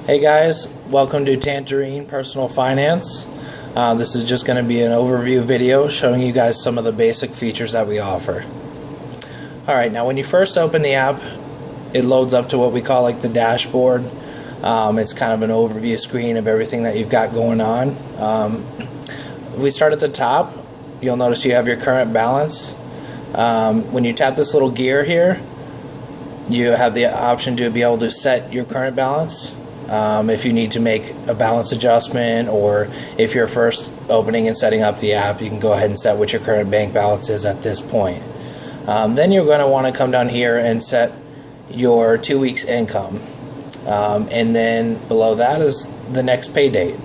Hey guys, welcome to Tangerine Personal Finance. This is just going to be an overview video showing you guys some of the basic features that we offer. Alright, now when you first open the app, it loads up to what we call like the dashboard. It's kind of an overview screen of everything that you've got going on. If we start at the top, you'll notice you have your current balance. When you tap this little gear here, you have the option to be able to set your current balance. If you need to make a balance adjustment, or if you're first opening and setting up the app, you can go ahead and set what your current bank balance is at this point. Then you're going to want to come down here and set your 2 weeks income, and then below that is the next pay date.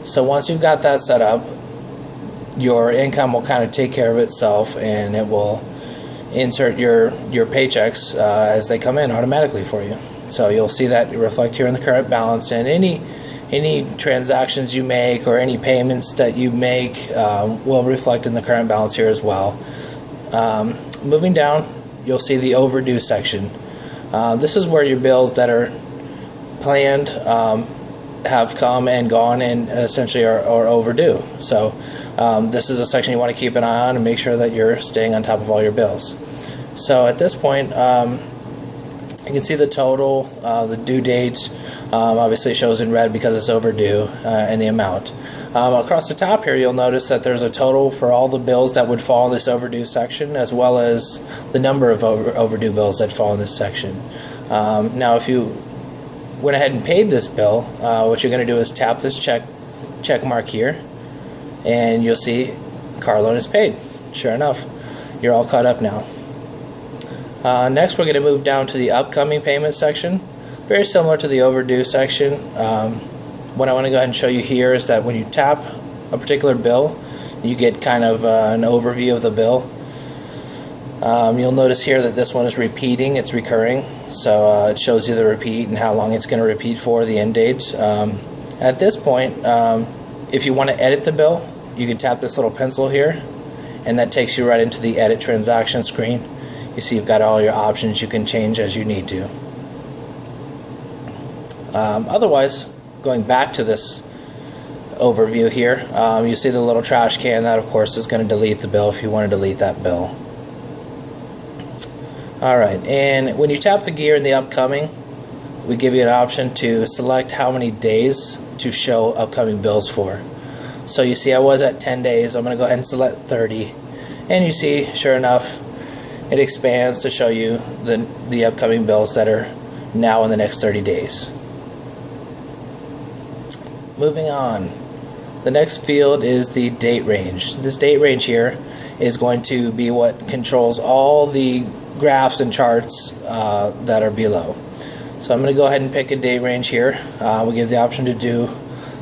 So once you've got that set up, your income will kind of take care of itself, and it will insert your paychecks as they come in automatically for you. So you'll see that reflect here in the current balance, and any transactions you make or any payments that you make will reflect in the current balance here as well. Moving down, you'll see the overdue section. This is where your bills that are planned have come and gone and essentially are overdue. So this is a section you want to keep an eye on and make sure that you're staying on top of all your bills. So at this point, you can see the total, the due date obviously shows in red because it's overdue, and the amount. Across the top here, you'll notice that there's a total for all the bills that would fall in this overdue section, as well as the number of overdue bills that fall in this section. Now, if you went ahead and paid this bill, what you're going to do is tap this check mark here, and you'll see car loan is paid. Sure enough, you're all caught up now. Next, we're going to move down to the upcoming payment section. Very similar to the overdue section. What I want to go ahead and show you here is that when you tap a particular bill, you get kind of an overview of the bill. You'll notice here that this one is repeating, it's recurring, so it shows you the repeat and how long it's going to repeat for, the end date. At this point, if you want to edit the bill, you can tap this little pencil here, and that takes you right into the edit transaction screen. You see you've got all your options you can change as you need to. Otherwise, going back to this overview here, you see the little trash can. That, of course, is going to delete the bill if you want to delete that bill. Alright, and when you tap the gear in the upcoming, we give you an option to select how many days to show upcoming bills for. So you see I was at 10 days. I'm going to go ahead and select 30. And you see, sure enough, it expands to show you the upcoming bills that are now in the next 30 days. Moving on, the next field is the date range. This date range here is going to be what controls all the graphs and charts that are below. So I'm going to go ahead and pick a date range here. We give the option to do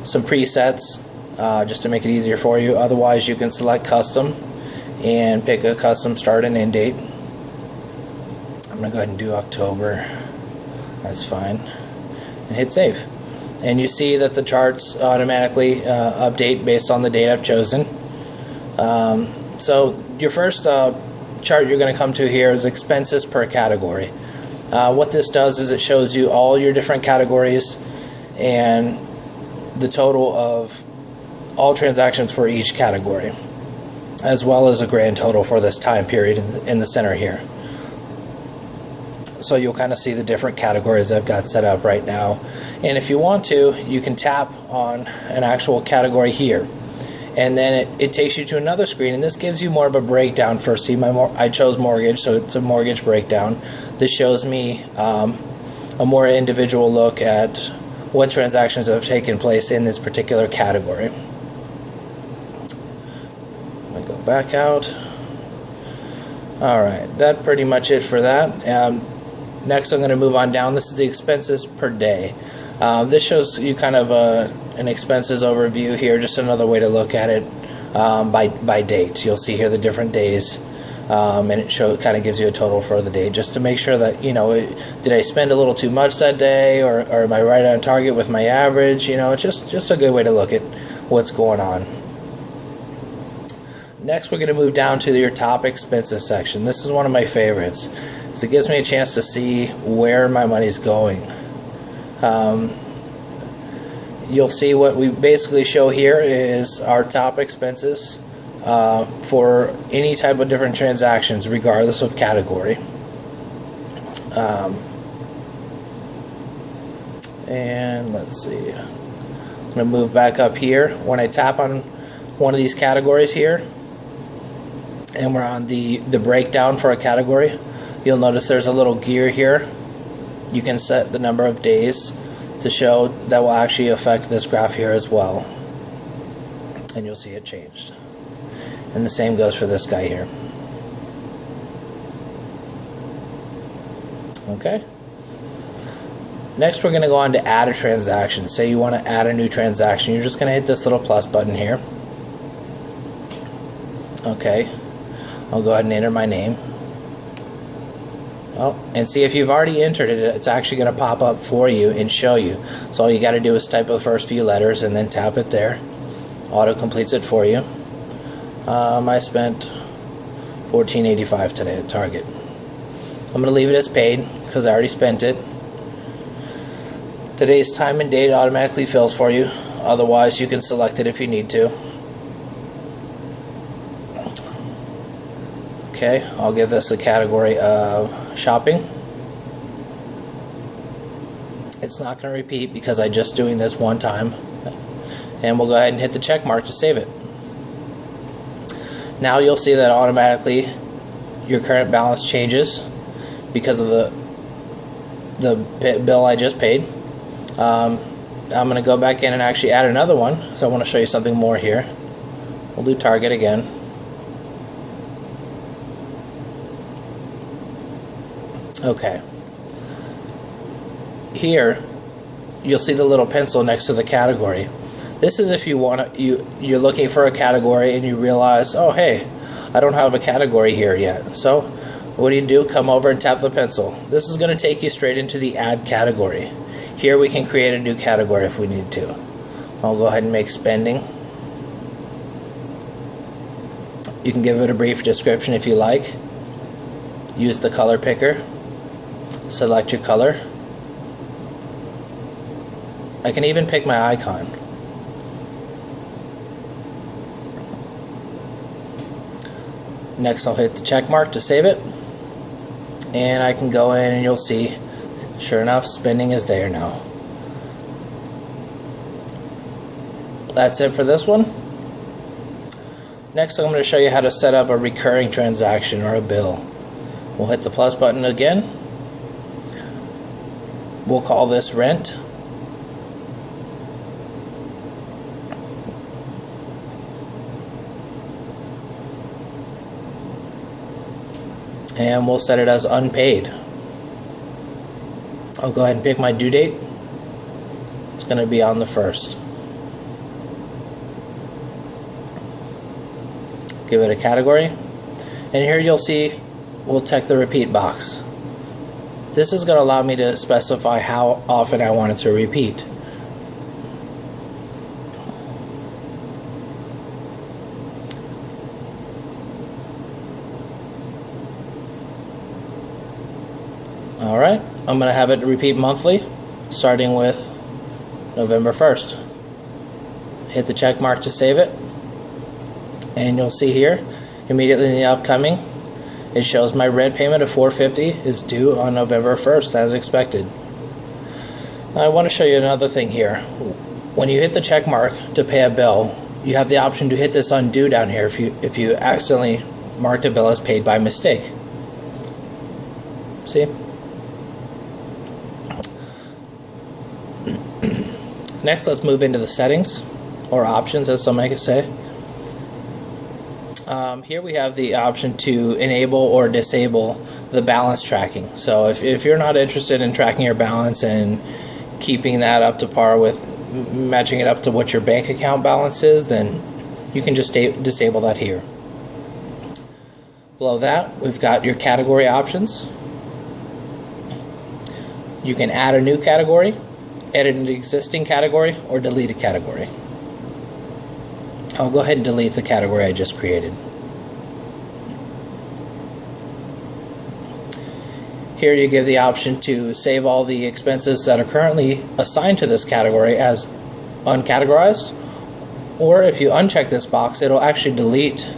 some presets just to make it easier for you. Otherwise, you can select custom and pick a custom start and end date. I'm going to go ahead and do October. That's fine. And hit save. And you see that the charts automatically update based on the date I've chosen. So your first chart you're going to come to here is expenses per category. What this does is it shows you all your different categories and the total of all transactions for each category, as well as a grand total for this time period in the center here. So you'll kind of see the different categories I've got set up right now. And if you want to, you can tap on an actual category here, and then it takes you to another screen, and this gives you more of a breakdown. First, see, I chose mortgage, so it's a mortgage breakdown. This shows me a more individual look at what transactions have taken place in this particular category. I'm going to go back out. Alright, that's pretty much it for that. Next, I'm going to move on down. This is the expenses per day. This shows you kind of an expenses overview here, just another way to look at it by date. You'll see here the different days, and it kind of gives you a total for the day, just to make sure that, you know, did I spend a little too much that day, or am I right on target with my average? You know, it's just a good way to look at what's going on. Next, we're going to move down to your top expenses section. This is one of my favorites. So it gives me a chance to see where my money's going. you'll see what we basically show here is our top expenses for any type of different transactions, regardless of category. And let's see, I'm going to move back up here. When I tap on one of these categories here, and we're on the breakdown for a category, you'll notice there's a little gear here. You can set the number of days to show that will actually affect this graph here as well, and you'll see it changed. And the same goes for this guy here. Okay. Next, we're going to go on to add a transaction. Say you want to add a new transaction. You're just going to hit this little plus button here. Okay. I'll go ahead and enter my name. Oh, and see, if you've already entered it, it's actually going to pop up for you and show you. So all you got to do is type the first few letters and then tap it there. Auto completes it for you. I spent $14.85 today at Target. I'm going to leave it as paid because I already spent it. Today's time and date automatically fills for you. Otherwise, you can select it if you need to. Okay, I'll give this a category of shopping. It's not going to repeat because I'm just doing this one time. And we'll go ahead and hit the check mark to save it. Now you'll see that automatically your current balance changes because of the bill I just paid. I'm going to go back in and actually add another one, so I want to show you something more here. We'll do Target again. Okay. Here, you'll see the little pencil next to the category. This is if you want to, you're looking for a category and you realize, oh hey, I don't have a category here yet. So what do? Come over and tap the pencil. This is going to take you straight into the add category. Here we can create a new category if we need to. I'll go ahead and make spending. You can give it a brief description if you like. Use the color picker. Select your color. I can even pick my icon. Next, I'll hit the check mark to save it. And I can go in and you'll see, sure enough, spending is there now. That's it for this one. Next, I'm going to show you how to set up a recurring transaction or a bill. We'll hit the plus button again. We'll call this rent. And we'll set it as unpaid. I'll go ahead and pick my due date. It's going to be on the 1st. Give it a category. And here you'll see, we'll check the repeat box. This is going to allow me to specify how often I want it to repeat. Alright, I'm going to have it repeat monthly, starting with November 1st. Hit the check mark to save it. And you'll see here, immediately in the upcoming, it shows my rent payment of $450 is due on November 1st, as expected. Now I want to show you another thing here. When you hit the check mark to pay a bill, you have the option to hit this undo down here if you accidentally marked a bill as paid by mistake. See? Next, let's move into the settings, or options as some might say. Here we have the option to enable or disable the balance tracking. So if you're not interested in tracking your balance and keeping that up to par with matching it up to what your bank account balance is, then you can just disable that here. Below that, we've got your category options. You can add a new category, edit an existing category, or delete a category. I'll go ahead and delete the category I just created. Here you give the option to save all the expenses that are currently assigned to this category as uncategorized, or if you uncheck this box, it'll actually delete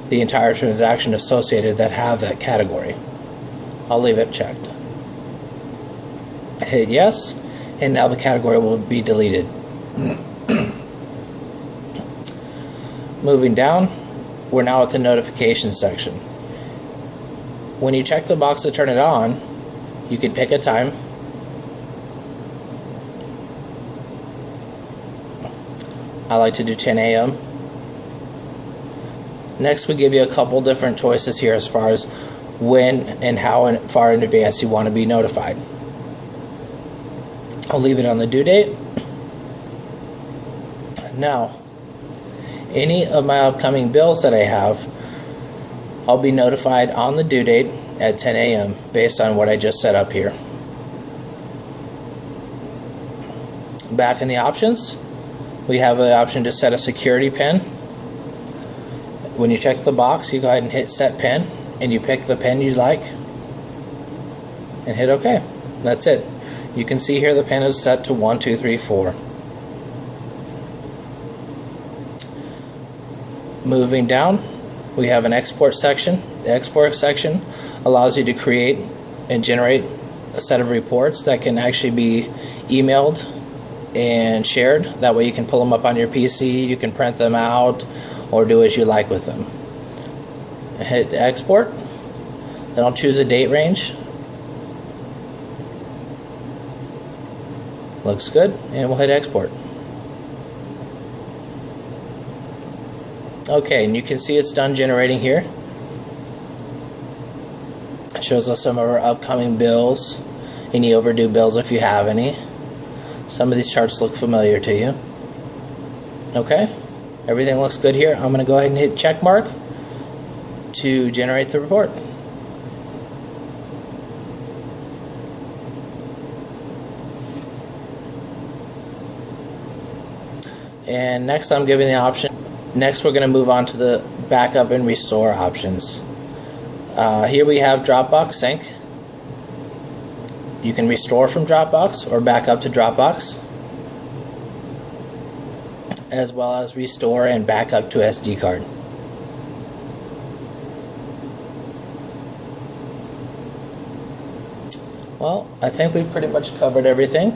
the entire transaction associated that have that category. I'll leave it checked. Hit yes, and now the category will be deleted. Moving down, we're now at the notification section. When you check the box to turn it on, you can pick a time. I like to do 10 a.m. Next, we give you a couple different choices here as far as when and how far in advance you want to be notified. I'll leave it on the due date. Now, any of my upcoming bills that I have, I'll be notified on the due date at 10 a.m. based on what I just set up here. Back in the options, we have the option to set a security PIN. When you check the box, you go ahead and hit set PIN, and you pick the PIN you'd like and hit OK. That's it. You can see here the PIN is set to 1234. Moving down, we have an export section. The export section allows you to create and generate a set of reports that can actually be emailed and shared. That way you can pull them up on your PC, you can print them out, or do as you like with them. Hit export, then I'll choose a date range. Looks good, and we'll hit export. Okay, and you can see it's done generating here. It shows us some of our upcoming bills, any overdue bills if you have any. Some of these charts look familiar to you. Okay, everything looks good here. I'm going to go ahead and hit check mark to generate the report. And next I'm giving the option. Next we're going to move on to the backup and restore options. Here we have Dropbox Sync. You can restore from Dropbox or back up to Dropbox, as well as restore and back up to SD card. Well, I think we pretty much covered everything.